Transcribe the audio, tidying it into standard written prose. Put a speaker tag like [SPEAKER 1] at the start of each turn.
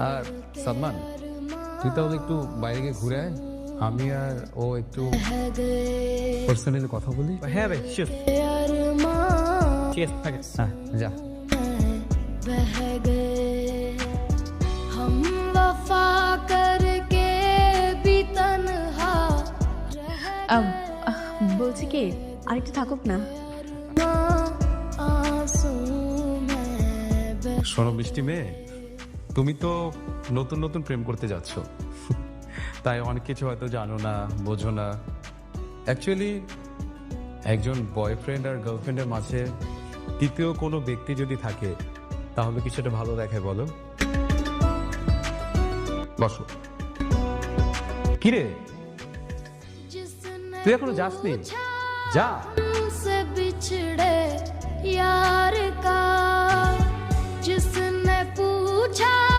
[SPEAKER 1] আর সালমান, তুই তাহলে একটু বাইরে গিয়ে ঘুরে আয়, আমি আর ও একটু পার্সোনালি কথা বলি।
[SPEAKER 2] হ্যাঁ ভাই শিওর, ঠিক আছে থাকে।
[SPEAKER 1] হ্যাঁ যা।
[SPEAKER 3] বলছি কি আরেকটু থাকুক না।
[SPEAKER 1] শোনো মিষ্টি মেয়ে, তুমি তো নতুন নতুন প্রেম করতে যাচ্ছ, তাই অনেক কিছু হয়তো জানো না, বোঝো না। অ্যাকচুয়ালি একজন বয়ফ্রেন্ড আর গার্লফ্রেন্ডের মাঝে তৃতীয় কোনো ব্যক্তি যদি থাকে তাহলে কি সেটা ভালো দেখায় বলো? বসো। কিরে, তুই এখনো যাসনি? যা।
[SPEAKER 4] से बिछड़े यार का